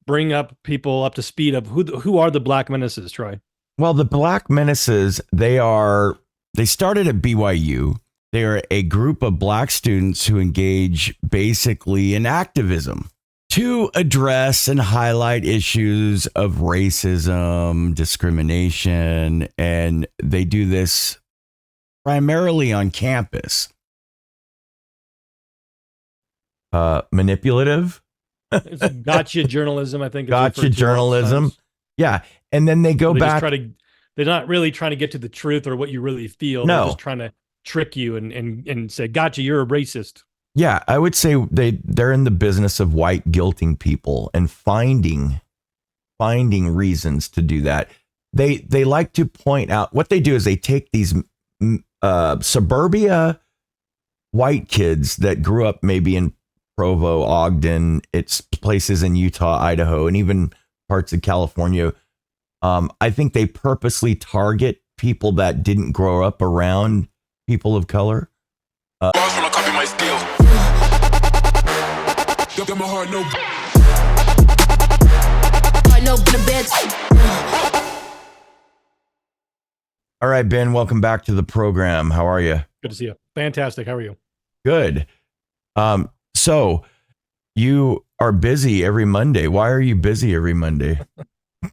bring up people up to speed of who are the Black Menaces, Troy? Well, the Black Menaces, they started at BYU. They are a group of Black students who engage basically in activism to address and highlight issues of racism, discrimination, and they do this primarily on campus. Manipulative. It's gotcha journalism, I think. Gotcha journalism. Yeah. And then they go back. They're not really trying to get to the truth or what you really feel. No. They're just trying to trick you and say, gotcha, you're a racist. Yeah, I would say they're in the business of white guilting people and finding reasons to do that. They like to point out what they do is they take these suburbia white kids that grew up maybe in Provo, Ogden, it's places in Utah, Idaho, and even parts of California. I think they purposely target people that didn't grow up around people of color. All right, Ben, welcome back to the program. How are you? Good to see you. Fantastic. How are you? Good. So you are busy every Monday. Why are you busy every Monday?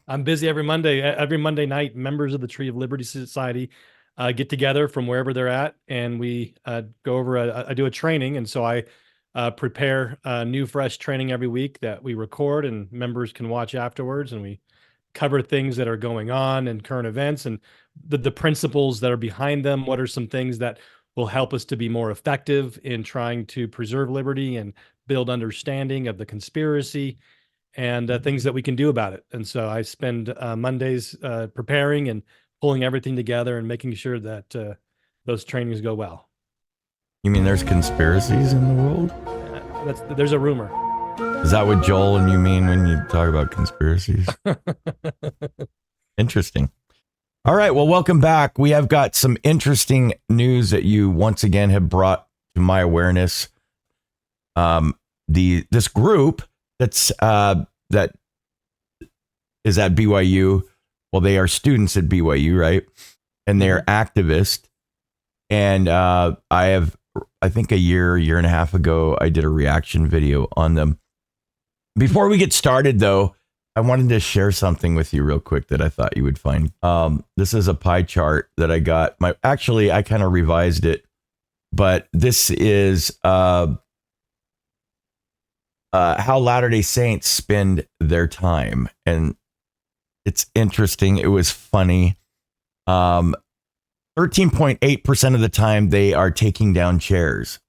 I'm busy every Monday. Every Monday night, members of the Tree of Liberty Society get together from wherever they're at, and we go over. I do a training, and so I prepare new, fresh training every week that we record, and members can watch afterwards. And we cover things that are going on and current events, and the principles that are behind them. What are some things that will help us to be more effective in trying to preserve liberty and build understanding of the conspiracy and things that we can do about it. And so I spend Mondays preparing and pulling everything together and making sure that those trainings go well. You mean there's conspiracies in the world? There's a rumor. Is that what Joel and you mean when you talk about conspiracies? Interesting. All right. Well, welcome back. We have got some interesting news that you once again have brought to my awareness. This group that is at BYU. Well, they are students at BYU, right? And they are activists. And I think a year and a half ago, I did a reaction video on them. Before we get started, though, I wanted to share something with you real quick that I thought you would find. This is a pie chart that I got. I kind of revised it, but this is how Latter-day Saints spend their time. And it's interesting. It was funny. 13.8% of the time they are taking down chairs.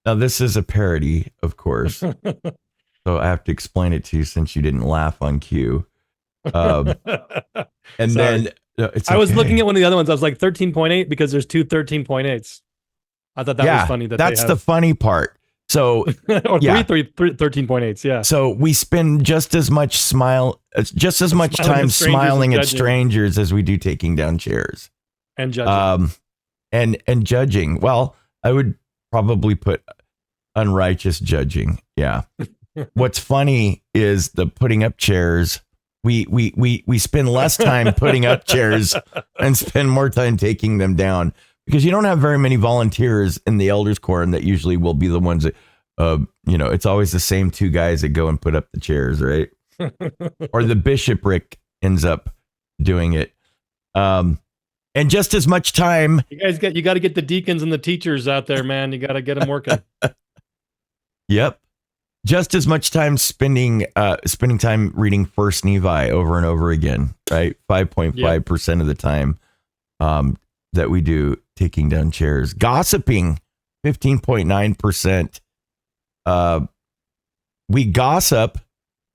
Now, this is a parody, of course. So I have to explain it to you since you didn't laugh on cue. And then I was looking at one of the other ones. I was like 13.8 because there's two 13.8s. I thought that was funny. That's the funny part. So, or three 13.8s. Yeah. So we spend just as much time smiling at strangers as we do taking down chairs and judging. And judging. Well, I would probably put unrighteous judging. Yeah. What's funny is the putting up chairs. We spend less time putting up chairs and spend more time taking them down because you don't have very many volunteers in the elders quorum that usually will be the ones that, it's always the same two guys that go and put up the chairs, right? Or the bishopric ends up doing it. And just as much time. You got to get the deacons and the teachers out there, man. You got to get them working. Yep. Just as much time spending time reading First Nephi over and over again, right? 5.5% of the time that we do taking down chairs. Gossiping, 15.9%. We gossip.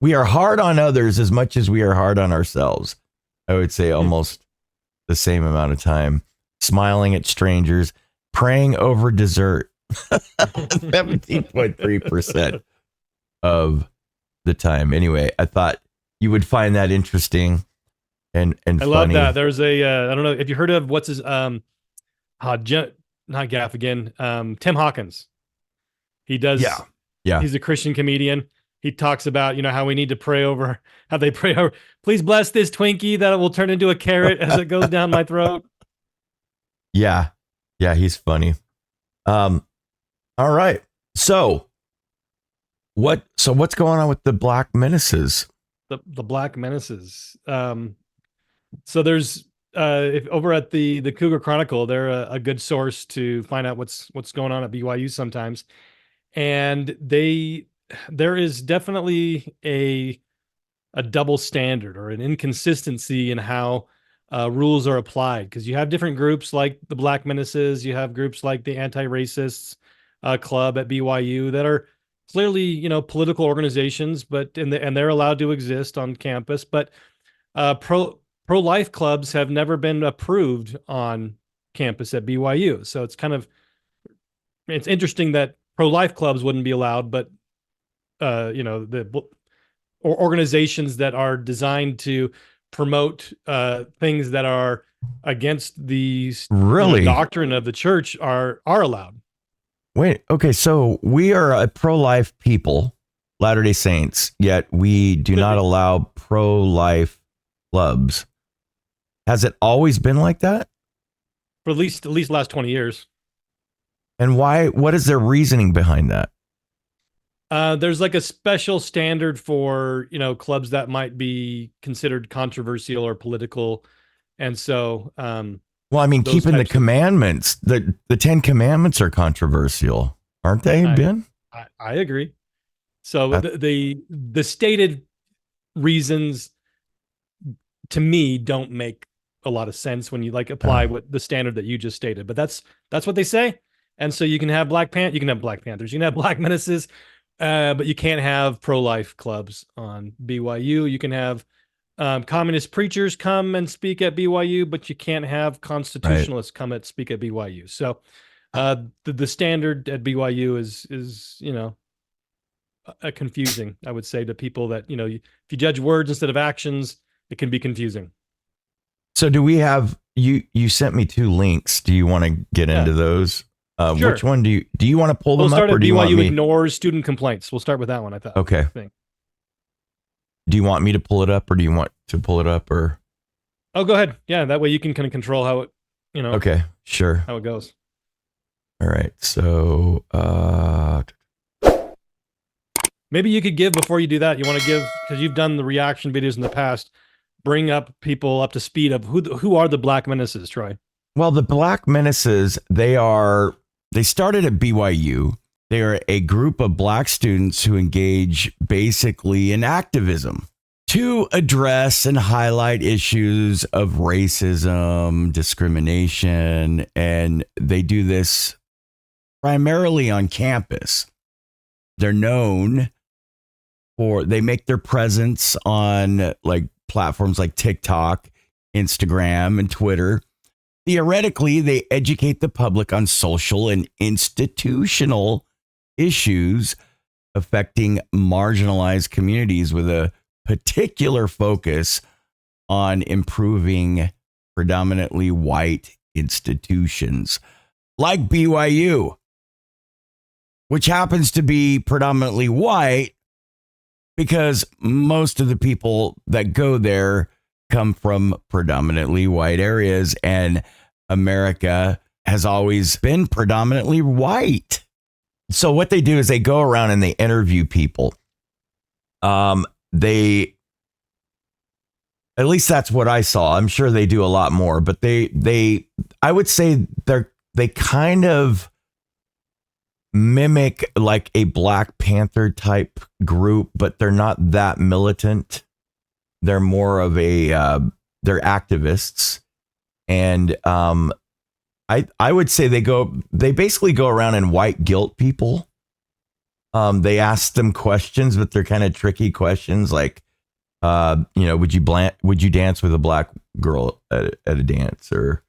We are hard on others as much as we are hard on ourselves. I would say almost the same amount of time. Smiling at strangers, praying over dessert. 17.3%. of the time. Anyway, I thought you would find that interesting and funny. I love that. There's I don't know if you heard of what's his not Gaffigan, Tim Hawkins. He does. Yeah. He's a Christian comedian. he talks about, how we need to pray over, how they pray over, please bless this Twinkie that it will turn into a carrot as it goes down my throat. Yeah. Yeah, he's funny. All right. So what's going on with the Black Menaces? The Black Menaces. So there's over at the Cougar Chronicle, they're a good source to find out what's going on at BYU sometimes. And there is definitely a double standard or an inconsistency in how rules are applied, because you have different groups like the Black Menaces, you have groups like the Anti-Racists Club at BYU that are clearly political organizations, but and they're allowed to exist on campus. But pro-life clubs have never been approved on campus at BYU, so it's interesting that pro-life clubs wouldn't be allowed, but the organizations that are designed to promote things that are against the Really? doctrine of the church are allowed. Wait, okay, so we are a pro-life people, Latter-day Saints, yet we do not allow pro-life clubs. Has it always been like that? For at least the last 20 years. And why? What is their reasoning behind that? There's like a special standard for, clubs that might be considered controversial or political. And so, well, I mean, keeping the commandments, the 10 commandments are controversial, aren't they, Ben? I agree. So the stated reasons to me don't make a lot of sense when you apply what the standard that you just stated, but that's what they say. And so you can have you can have Black Panthers, you can have Black Menaces, but you can't have pro-life clubs on BYU. You can have communist preachers come and speak at BYU, but you can't have constitutionalists come and speak at BYU. So the standard at BYU is confusing, I would say, to people that, if you judge words instead of actions, it can be confusing. So do we have, you sent me 2 links. Do you want to get into those? Sure. Which one do you want to pull them up, or do you want me? Ignores student complaints. We'll start with that one, I thought. Okay. Do you want me to pull it up, or do you want to pull it up, or? Oh, go ahead. Yeah, that way you can kind of control how it, Okay, sure. How it goes. All right. So, maybe you could give, before you do that, you want to give, because you've done the reaction videos in the past, bring up people up to speed of who are the Black Menaces, Troy? Well, the Black Menaces, they started at BYU. They are a group of Black students who engage basically in activism to address and highlight issues of racism, discrimination, and they do this primarily on campus. They're known for, they make their presence on platforms like TikTok, Instagram, and Twitter. Theoretically, they educate the public on social and institutional issues affecting marginalized communities with a particular focus on improving predominantly white institutions like BYU, which happens to be predominantly white because most of the people that go there come from predominantly white areas, and America has always been predominantly white. So what they do is they go around and they interview people. They, at least that's what I saw. I'm sure they do a lot more, but I would say they kind of mimic like a Black Panther type group, but they're not that militant. They're more of they're activists. And I would say they basically go around and white guilt people. They ask them questions, but they're kind of tricky questions, like, would you dance with a Black girl at a dance? Or,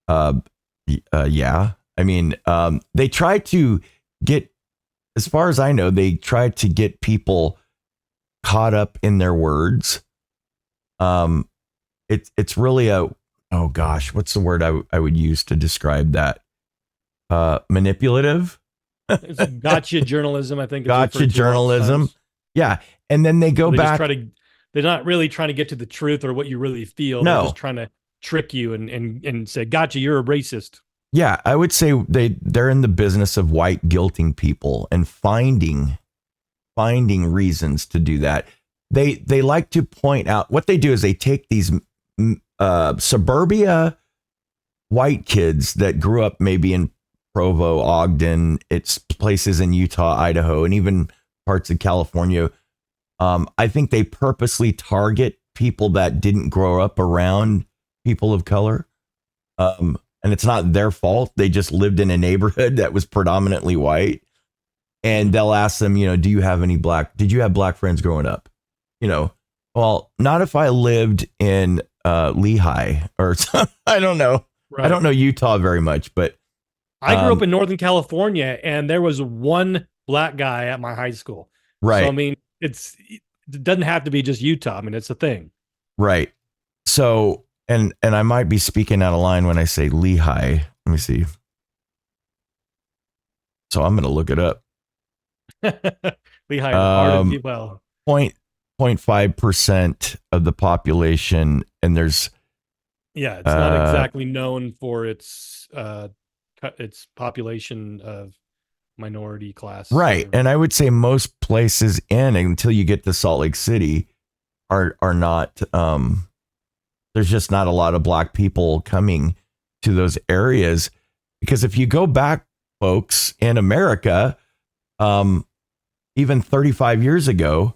yeah. I mean, they try to get, as far as I know, they try to get people caught up in their words. It's really oh gosh, what's the word I would use to describe that? Manipulative. It's gotcha journalism, I think. Gotcha journalism. Yeah. And then they So go they just back. try to, they're not really trying to get to the truth or what you really feel. They're just No. trying to trick you and say, gotcha, you're a racist. Yeah, I would say they're in the business of white guilting people and finding reasons to do that. They like to point out what they do is they take these suburbia white kids that grew up maybe in Provo, Ogden, it's places in Utah, Idaho, and even parts of California. I think they purposely target people that didn't grow up around people of color. And it's not their fault. They just lived in a neighborhood that was predominantly white. And they'll ask them, did you have black friends growing up? Well, not if I lived in Lehigh or something. I don't know. Right. I don't know Utah very much, but I grew up in Northern California, and there was one black guy at my high school. right. So I mean, it doesn't have to be just Utah. I mean, it's a thing. Right. So, and I might be speaking out of line when I say Lehigh. Let me see. So I'm going to look it up. Lehigh, ardent, well, 0.5% of the population, and there's yeah, it's not exactly known for its population of minority class. right. And I would say most places until you get to Salt Lake City are not there's just not a lot of black people coming to those areas, because if you go back, folks, in America, even 35 years ago,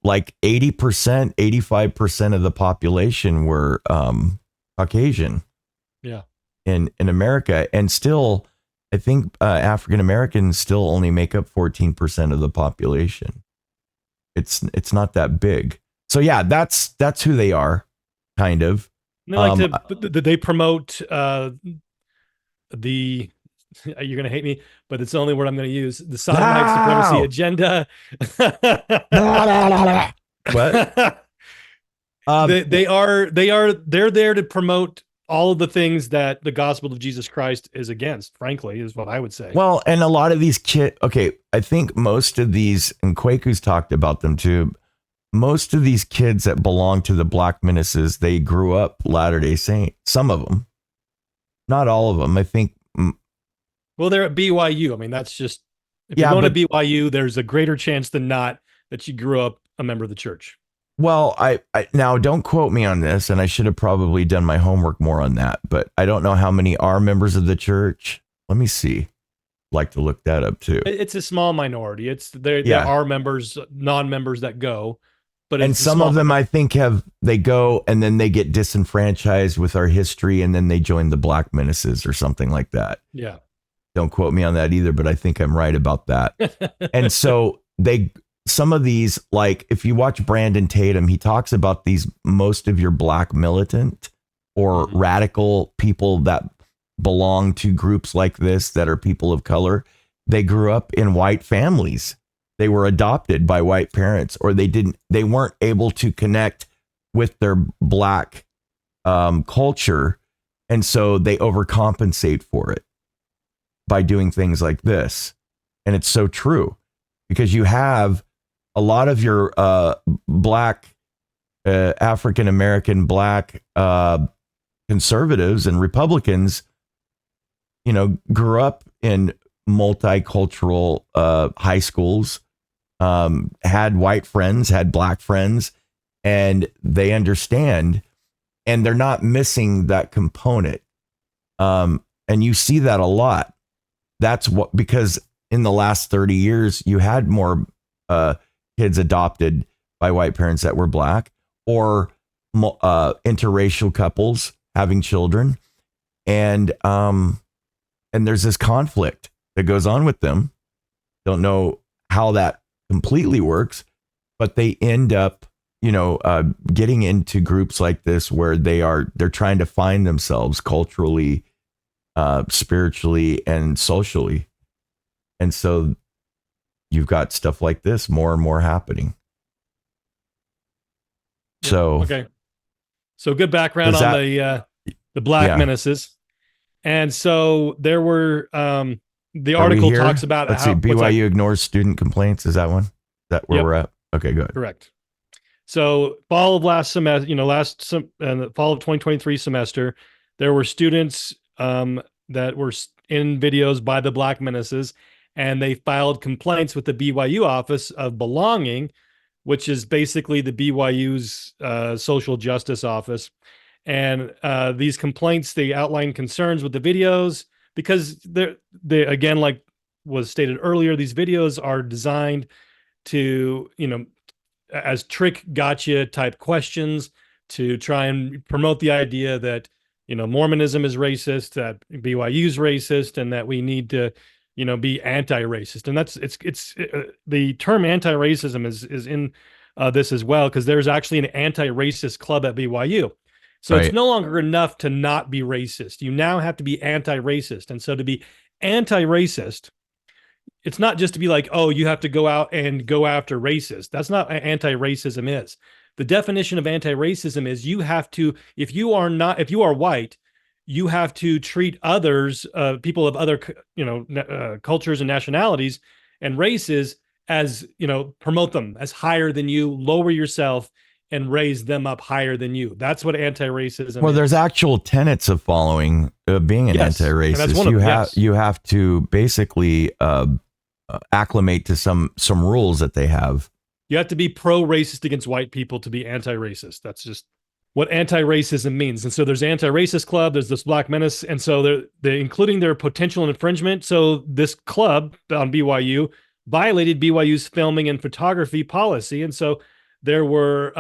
like 80%, 85% of the population were Caucasian. Yeah. In America, and still, I think African Americans still only make up 14% of the population. It's not that big. So yeah, that's who they are, kind of. And they like they promote the you're gonna hate me, but it's the only word I'm gonna use, the sodomite supremacy agenda. What? They're there to promote all of the things that the gospel of Jesus Christ is against, frankly, is what I would say. Well, and a lot of these kids, okay, I think most of these, and Kwaku's talked about them too, most of these kids that belong to the Black Menaces, they grew up Latter-day Saint. Some of them, not all of them. I think. Well, they're at BYU. I mean, that's just, if you're going to BYU, there's a greater chance than not that you grew up a member of the church. Well, I now don't quote me on this, and I should have probably done my homework more on that, but I don't know how many are members of the church. Let me see. I'd like to look that up too. It's a small minority. There are members, non-members that go, but and some of them, I think, they go and then they get disenfranchised with our history, and then they join the Black Menaces or something like that. Yeah. Don't quote me on that either, but I think I'm right about that. And so some of these, like if you watch Brandon Tatum, he talks about most of your black militant or radical people that belong to groups like this that are people of color. They grew up in white families. They were adopted by white parents, or they weren't able to connect with their black culture. And so they overcompensate for it by doing things like this. And it's so true, because you have a lot of your black, African-American, black conservatives and Republicans, grew up in multicultural high schools, had white friends, had black friends, and they understand, and they're not missing that component. And you see that a lot. That's because in the last 30 years, you had more kids adopted by white parents that were black, or interracial couples having children. And there's this conflict that goes on with them. Don't know how that completely works, but they end up, getting into groups like this where they're trying to find themselves culturally, spiritually, and socially. And so you've got stuff like this more and more happening. Yeah. So, okay. So good background on the Black Menaces. And so there were, the article talks about Let's see, BYU ignores student complaints. Is that one? that where Yep, we're at? Okay, good. correct. So fall of last semester, the fall of 2023 semester, there were students that were in videos by the Black Menaces, and they filed complaints with the BYU Office of Belonging, which is basically the BYU's social justice office. And these complaints, they outline concerns with the videos because they again, like was stated earlier, these videos are designed to, as trick gotcha type questions to try and promote the idea that, Mormonism is racist, that BYU is racist, and that we need to, be anti-racist. And the term anti-racism is in this as well, because there's actually an anti-racist club at BYU. So it's Right. no longer enough to not be racist. You now have to be anti-racist. And so to be anti-racist, it's not just to be like, oh, you have to go out and go after racists. That's not what anti-racism is. The definition of anti-racism is you have to, if you are white, you have to treat others, people of other, cultures and nationalities and races as, promote them as higher than you, lower yourself and raise them up higher than you. That's what anti-racism Well, there's is. actual tenets of following being an Yes. And that's anti-racist. one of them. Yes. You have to basically acclimate to some rules that they have. You have to be pro-racist against white people to be anti-racist. That's just what anti-racism means. And so there's anti-racist club, there's this Black Menace, and so they're including their potential infringement. So this club on BYU violated BYU's filming and photography policy, and so there were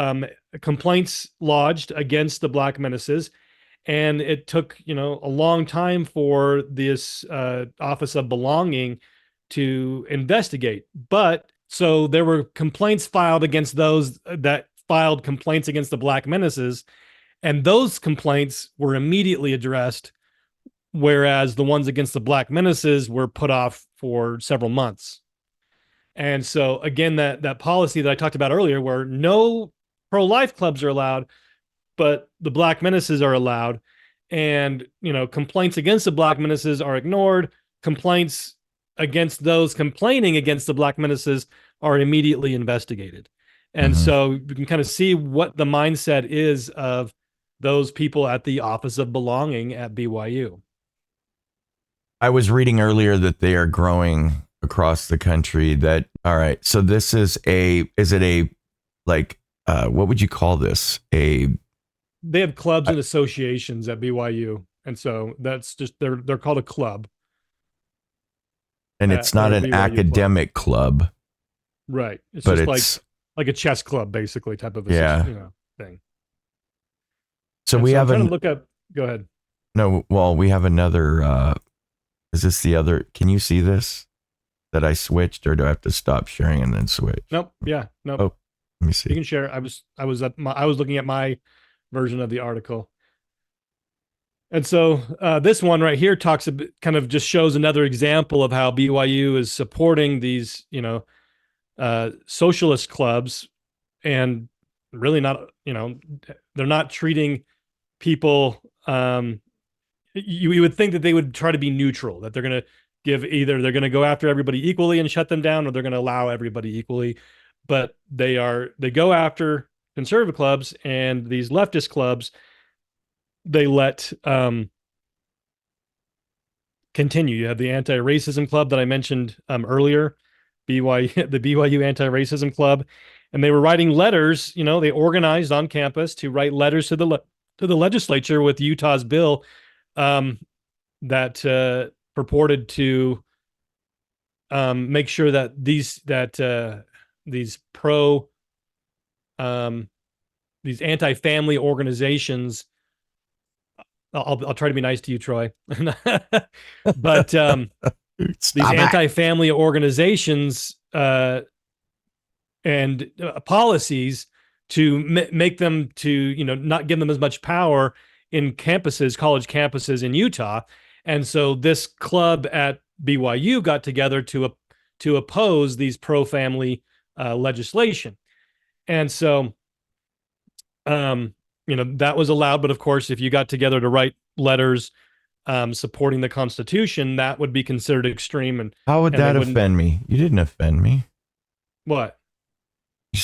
complaints lodged against the Black Menaces, and it took a long time for this Office of Belonging to investigate. But so there were complaints filed against those that filed complaints against the Black Menaces, and those complaints were immediately addressed, whereas the ones against the Black Menaces were put off for several months. And so again, that policy that I talked about earlier, where no pro-life clubs are allowed, but the Black Menaces are allowed, and complaints against the Black Menaces are ignored. Complaints against those complaining against the Black Menaces are immediately investigated. And so you can kind of see what the mindset is of those people at the Office of Belonging at BYU. I was reading earlier that they are growing across the country. All right. So this is what would you call this? They have clubs and associations at BYU. And so that's just, they're called a club. And it's not an academic club. Right. It's just like a chess club, basically, type of thing. So we have to look up. Go ahead. No, well, we have another. Is this the other? Can you see this? That I switched, or do I have to stop sharing and then switch? Nope. Yeah. Nope. Oh, let me see. You can share. I was looking at my version of the article. And so this one right here talks a bit, kind of just shows another example of how BYU is supporting these, socialist clubs, and really not, they're not treating people. You would think that they would try to be neutral, that they're going to they're going to go after everybody equally and shut them down, or they're going to allow everybody equally. But they go after conservative clubs, and these leftist clubs, they let continue. You have the anti-racism club that I mentioned earlier, the BYU anti-racism club, and they were writing letters. They organized on campus to write letters to the legislature with Utah's bill that purported to make sure that these anti-family organizations. I'll try to be nice to you, Troy. But these anti-family organizations and policies to make them to not give them as much power in college campuses in Utah. And so this club at BYU got together to oppose these pro-family legislation. And so that was allowed. But of course, if you got together to write letters supporting the Constitution, that would be considered extreme. And how would that offend me? You didn't offend me. What?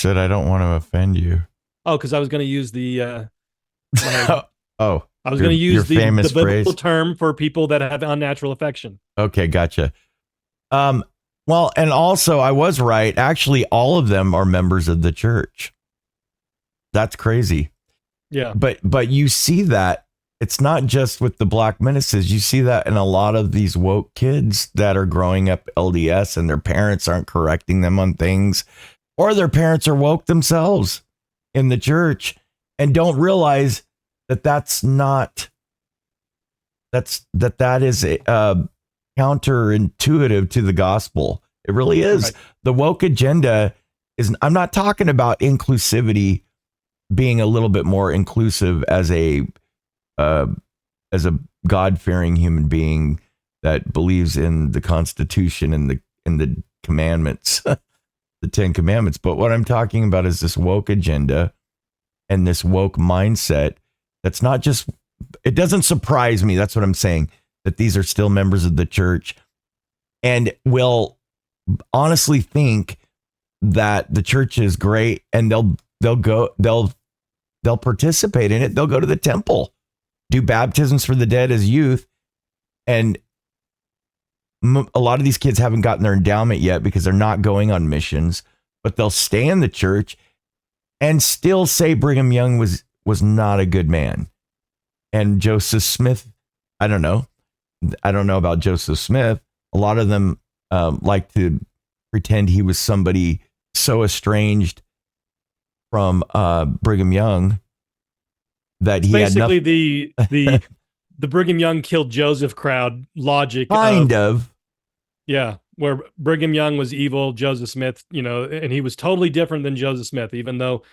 said I don't want to offend you. Oh, because I was going to use the my Oh, I was your going to use the famous biblical phrase. term for people that have unnatural affection. Okay, gotcha. Um, well, and also I was right. Actually, all of them are members of the church. That's crazy. Yeah. But you see that it's not just with the Black Menaces. You see that in a lot of these woke kids that are growing up LDS and their parents aren't correcting them on things, or their parents are woke themselves in the church and don't realize that that is counterintuitive to the gospel. It really is. Right. The woke agenda is. I'm not talking about inclusivity being a little bit more inclusive as a God-fearing human being that believes in the Constitution and the commandments, the 10 Commandments. But what I'm talking about is this woke agenda and this woke mindset. That's not just. It doesn't surprise me. That's what I'm saying. That these are still members of the church and will honestly think that the church is great, and they'll participate in it. They'll go to the temple, do baptisms for the dead as youth. And a lot of these kids haven't gotten their endowment yet because they're not going on missions, but they'll stay in the church and still say Brigham Young was not a good man. And Joseph Smith, I don't know about Joseph Smith. A lot of them like to pretend he was somebody so estranged from Brigham Young that he Basically, had the Brigham Young killed Joseph crowd logic. kind of. Yeah, where Brigham Young was evil, Joseph Smith, and he was totally different than Joseph Smith, even though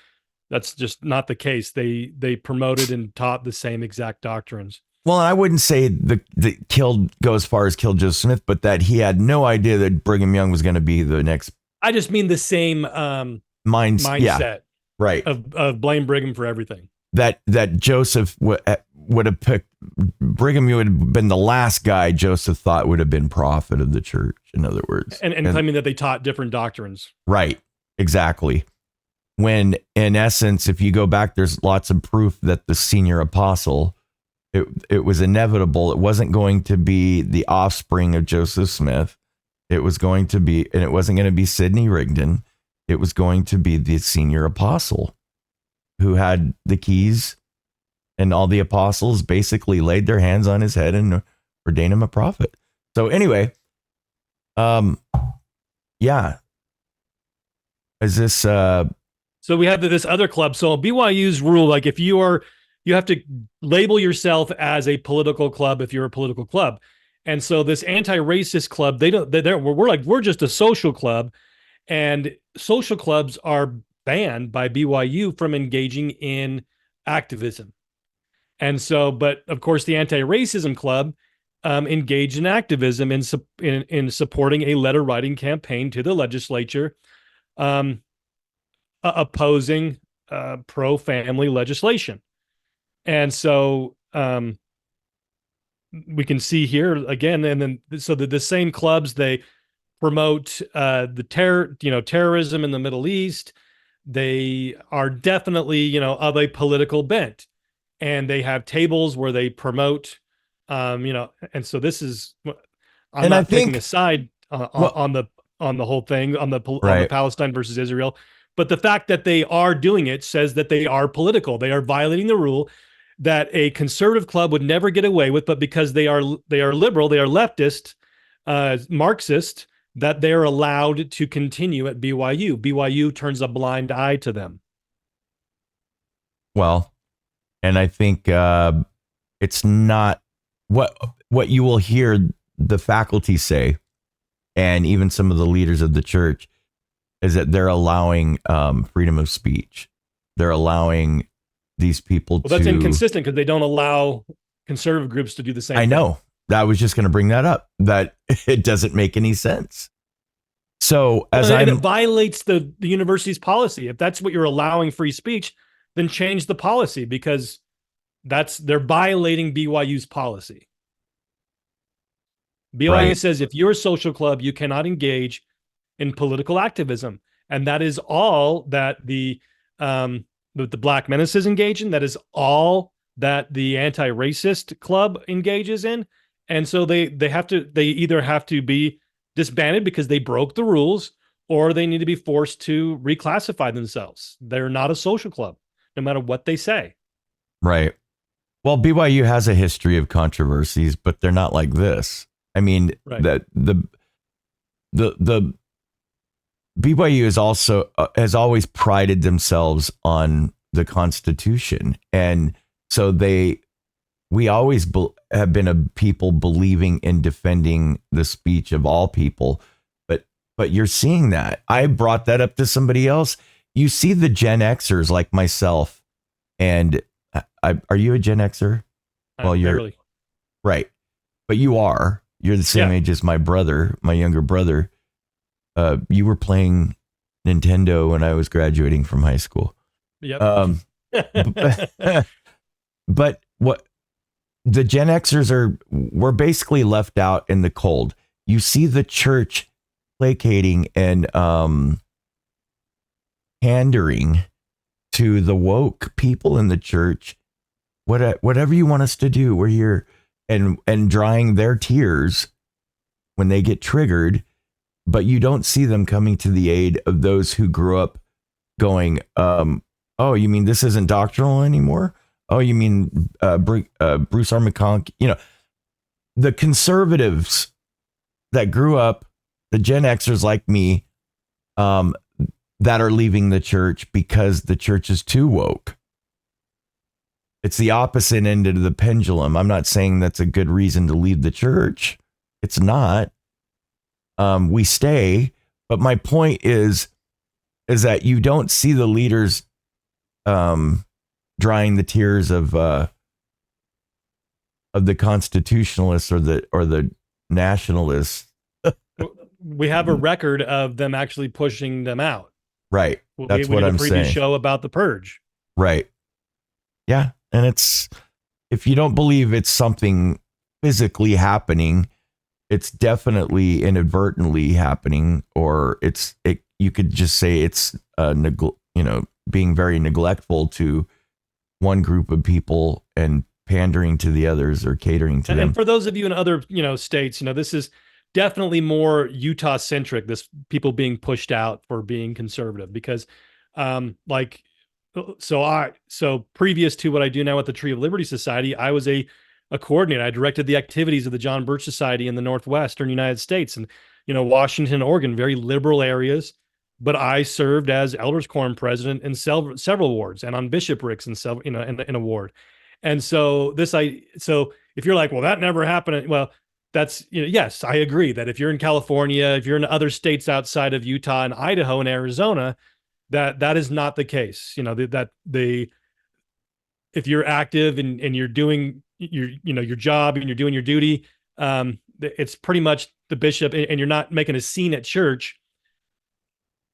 that's just not the case. They promoted and taught the same exact doctrines. Well, I wouldn't say the go as far as killed Joseph Smith, but that he had no idea that Brigham Young was going to be the next. I just mean the same mindset, yeah, right, of blame Brigham for everything. That Joseph would have picked Brigham. You would have been the last guy Joseph thought would have been prophet of the church. In other words, and claiming that they taught different doctrines. Right, exactly. When in essence, if you go back, there's lots of proof that the senior apostle, it was inevitable. It wasn't going to be the offspring of Joseph Smith. It was going to be, and it wasn't going to be Sidney Rigdon. It was going to be the senior apostle who had the keys, and all the apostles basically laid their hands on his head and ordained him a prophet. So anyway, yeah. Is this, So we have this other club. So BYU's rule, like if you have to label yourself as a political club if you're a political club. And so this anti-racist club, we're just a social club, and social clubs are banned by BYU from engaging in activism. And so, but of course, the anti-racism club engaged in activism in supporting a letter writing campaign to the legislature, opposing pro-family legislation. And so we can see here again, and then so the same clubs, they promote terrorism in the Middle East. They are definitely of a political bent, and they have tables where they promote and so this is, I'm not taking a side on the whole thing, on the Palestine versus Israel, but the fact that they are doing it says that they are political. They are violating the rule that a conservative club would never get away with, but because they are liberal, they are leftist, Marxist, that they're allowed to continue at BYU. BYU turns a blind eye to them. Well, and I think it's not what you will hear the faculty say, and even some of the leaders of the church, is that they're allowing freedom of speech. They're allowing these people that's inconsistent because they don't allow conservative groups to do the same thing. I know. I was just going to bring that up, that it doesn't make any sense. So it violates the university's policy. If that's what you're allowing free speech, then change the policy, because they're violating BYU's policy. BYU says if you're a social club, you cannot engage in political activism. And that is all that the Black Menaces engage in. That is all that the anti-racist club engages in. And so they either have to be disbanded because they broke the rules, or they need to be forced to reclassify themselves. They're not a social club, no matter what they say. Right. Well, BYU has a history of controversies, but they're not like this. I mean, Right. the BYU is also has always prided themselves on the Constitution, and so we always have been a people believing in defending the speech of all people. But you're seeing that. I brought that up to somebody else. You see the Gen Xers like myself, and are you a Gen Xer? Well, you're Barely. right, but you're the same age as my brother, my younger brother. You were playing Nintendo when I was graduating from high school. Yep. But what the Gen Xers were basically left out in the cold. You see the church placating and pandering to the woke people in the church. Whatever you want us to do, we're here, and drying their tears when they get triggered. But you don't see them coming to the aid of those who grew up going, oh, you mean this isn't doctrinal anymore? Oh, you mean Bruce R. McClintock? You know, the conservatives that grew up, the Gen Xers like me, that are leaving the church because the church is too woke. It's the opposite end of the pendulum. I'm not saying that's a good reason to leave the church. It's not. We stay. But my point is that you don't see the leaders drying the tears of the constitutionalists or the nationalists. We have a record of them actually pushing them out. Right. That's we what did I'm a previous saying. show about the purge. Right. Yeah. And if you don't believe it's something physically happening, it's definitely inadvertently happening, or you could just say it's being very neglectful to one group of people and pandering to the others or catering to them. And for those of you in other, states, this is definitely more Utah centric, this people being pushed out for being conservative, because so previous to what I do now at the Tree of Liberty Society, I was a coordinator. I directed the activities of the John Birch Society in the Northwestern United States, and Washington, Oregon, very liberal areas. But I served as elders quorum president in several wards and on bishoprics and several, in a ward. And so if you're like, well, that never happened. Well, that's, yes, I agree that if you're in California, if you're in other states outside of Utah and Idaho and Arizona, that is not the case. If you're active and you're doing your job and you're doing your duty, it's pretty much the bishop, and you're not making a scene at church.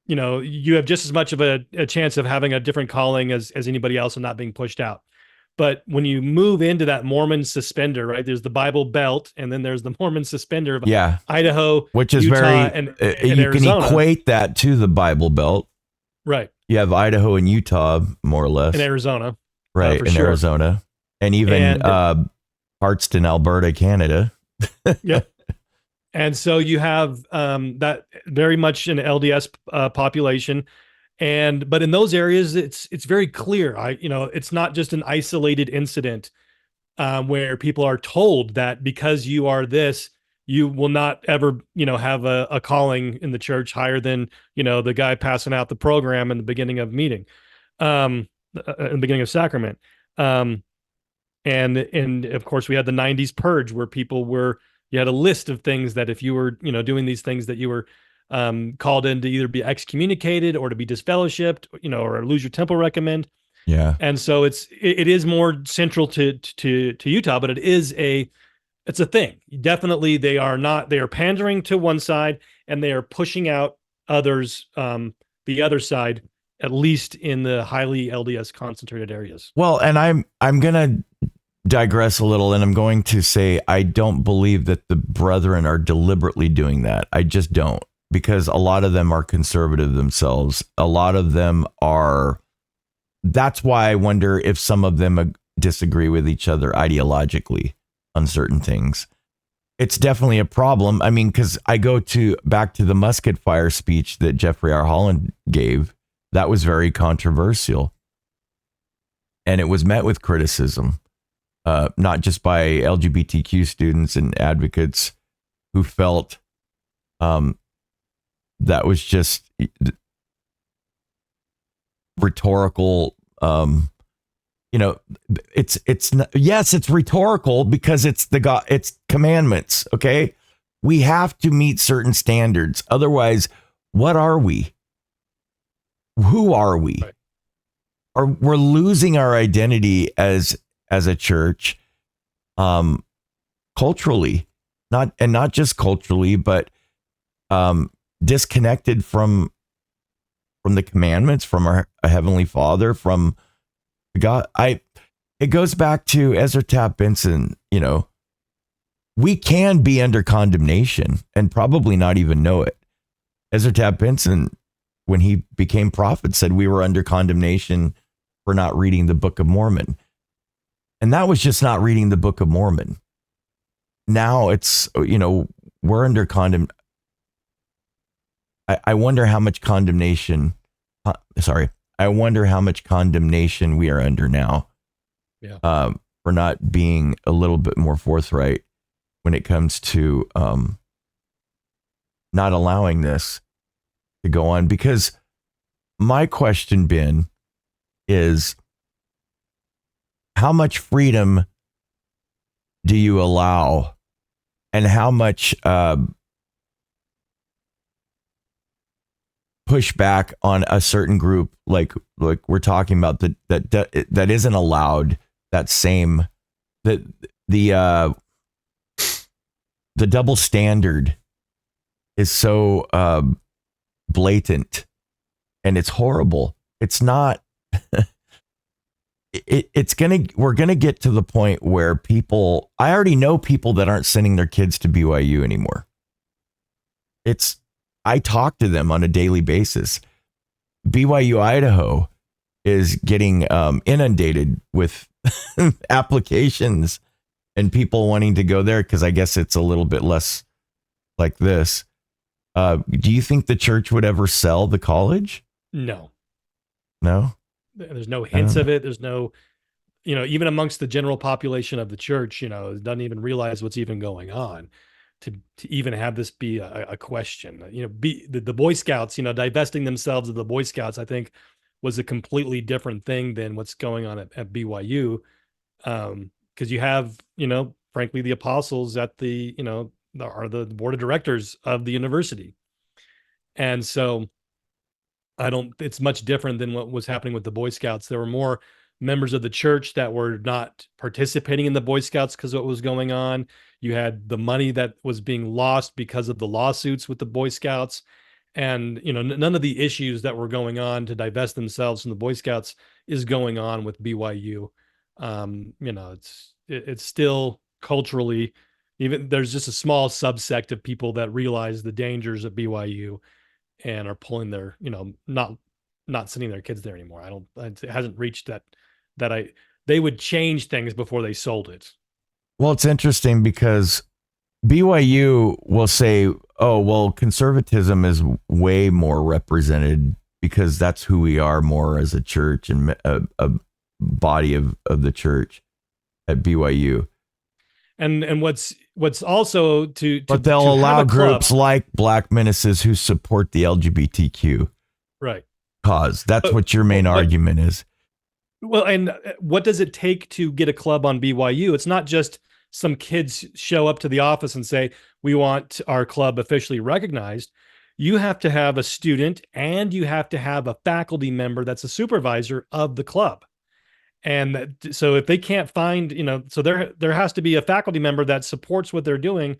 You have just as much of a chance of having a different calling as anybody else and not being pushed out. But when you move into that Mormon suspender, right, there's the Bible Belt, and then there's the Mormon suspender of Idaho, which is Utah, very, and you Arizona. can equate that to the Bible Belt. Right. You have Idaho and Utah, more or less. In Arizona. Right, in sure. Arizona. And even Hartston, Alberta, Canada. Yep. And so you have that very much an LDS population, but in those areas, it's very clear. It's not just an isolated incident where people are told that because you are this, you will not ever have a calling in the church higher than the guy passing out the program in the beginning of meeting, in the beginning of sacrament, and of course we had the 90s purge where you had a list of things that if you were, doing these things that you were called in to either be excommunicated or to be disfellowshipped, or lose your temple recommend. Yeah. And so it is more central to Utah, but it's a thing. Definitely they are pandering to one side and they are pushing out others, the other side, at least in the highly LDS concentrated areas. Well, and I'm going to digress a little, and I'm going to say I don't believe that the brethren are deliberately doing that. I just don't. because a lot of them are conservative themselves. A lot of them are. That's why I wonder if some of them disagree with each other ideologically on certain things. It's definitely a problem. I mean, because I go back to the musket fire speech that Jeffrey R. Holland gave. That was very controversial. And it was met with criticism, not just by LGBTQ students and advocates who felt that was just rhetorical. It's not, yes, it's rhetorical because it's it's commandments. Okay, we have to meet certain standards. Otherwise, what are we? Who are we? Right. We're losing our identity as a church, culturally, not just culturally, but disconnected from the commandments, from our Heavenly Father, from God. It goes back to Ezra Taft Benson. We can be under condemnation and probably not even know it. Ezra Taft Benson, when he became prophet, said we were under condemnation for not reading the Book of Mormon. And that was just not reading the Book of Mormon. Now it's, we're under I wonder how much condemnation, I wonder how much condemnation we are under now. Yeah. For not being a little bit more forthright when it comes to not allowing this to go on. Because my question, Ben, is how much freedom do you allow, and how much pushback on a certain group, like we're talking about, that isn't allowed? That same the double standard is so blatant, and it's horrible. It's not. We're gonna get to the point where people. I already know people that aren't sending their kids to BYU anymore. I talk to them on a daily basis. BYU Idaho is getting inundated with applications and people wanting to go there because I guess it's a little bit less like this. Do you think the church would ever sell the college? No. There's no hints of it. There's no, even amongst the general population of the church, doesn't even realize what's even going on to even have this be a question. The Boy Scouts, divesting themselves of the Boy Scouts, I think was a completely different thing than what's going on at BYU. Because you have, frankly, the apostles at the, are the board of directors of the university. And so it's much different than what was happening with the Boy Scouts. There were more members of the church that were not participating in the Boy Scouts because of what was going on. You had the money that was being lost because of the lawsuits with the Boy Scouts. And, none of the issues that were going on to divest themselves from the Boy Scouts is going on with BYU. It's still culturally, even there's just a small subsect of people that realize the dangers of BYU and are pulling their, not sending their kids there anymore. It hasn't reached they would change things before they sold it. Well, it's interesting because BYU will say, oh, well, conservatism is way more represented because that's who we are more as a church and a body of the church at BYU. And what's also but they'll allow groups like Black Menaces who support the LGBTQ cause. That's what your main argument is. Well, and what does it take to get a club on BYU? It's not just some kids show up to the office and say, we want our club officially recognized. You have to have a student and you have to have a faculty member that's a supervisor of the club. And so if they can't find, so there has to be a faculty member that supports what they're doing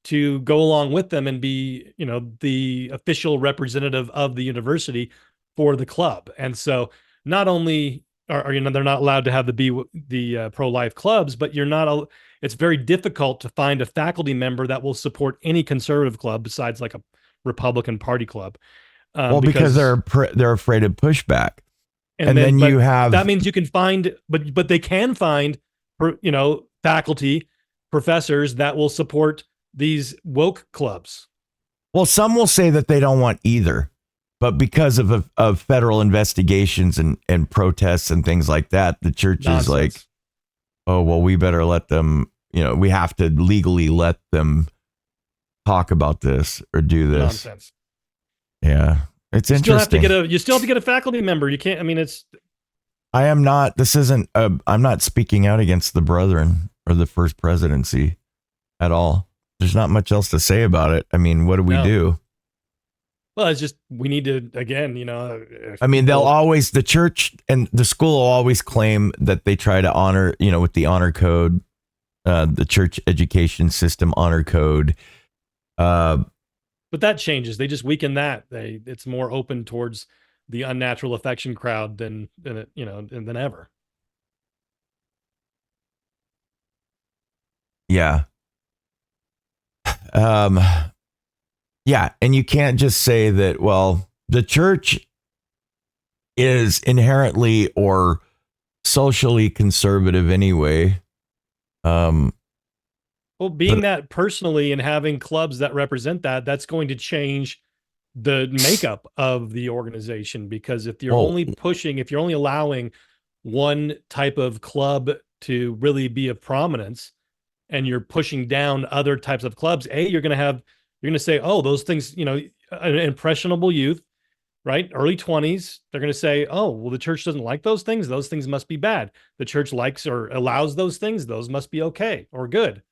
to go along with them and be, the official representative of the university for the club. And so not only are they're not allowed to have the pro-life clubs, but it's very difficult to find a faculty member that will support any conservative club besides like a Republican Party club. Because they're afraid of pushback. And then but you have that means you can find, but they can find, faculty, professors that will support these woke clubs. Well, some will say that they don't want either, but because of federal investigations and protests and things like that, the church is like, oh, well, we better let them, we have to legally let them talk about this or do this. Nonsense. Yeah. It's interesting. You still have to get a faculty member. You can't, I am not, I'm not speaking out against the brethren or the first presidency at all. There's not much else to say about it. What do we do? Well, it's just, we need to, again, they'll always, the church and the school will always claim that they try to honor, with the honor code, the church education system honor code. But that changes. They just weaken that. It's more open towards the unnatural affection crowd than ever. Yeah. Yeah. And you can't just say that, well, the church is inherently or socially conservative anyway. Well, being that personally and having clubs that represent that's going to change the makeup of the organization, because if you're only allowing one type of club to really be of prominence and you're pushing down other types of clubs, you're going to say, oh, those things, an impressionable youth, right? Early 20s, they're going to say, oh, well, the church doesn't like those things. Those things must be bad. The church likes or allows those things. Those must be okay or good.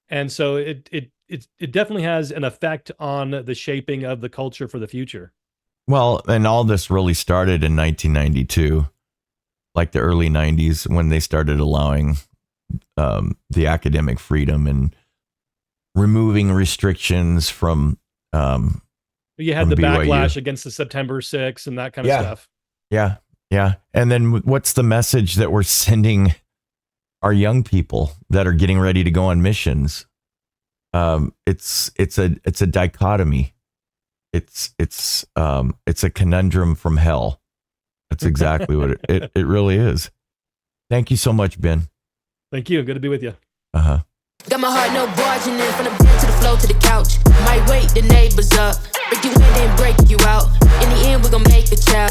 And so it definitely has an effect on the shaping of the culture for the future. Well, and all this really started in 1992, like the early 90s, when they started allowing the academic freedom and removing restrictions from. You had the BYU backlash against the September 6th and that kind of stuff. Yeah, yeah. And then what's the message that we're sending our young people that are getting ready to go on missions? It's a dichotomy. It's a conundrum from hell. That's exactly what it really is. Thank you so much, Ben. Thank you. Good to be with you. Got my heart no barging in, from the bed to the floor to the couch. Might wake the neighbors up, break you in then break you out. In the end, we gon' make the child.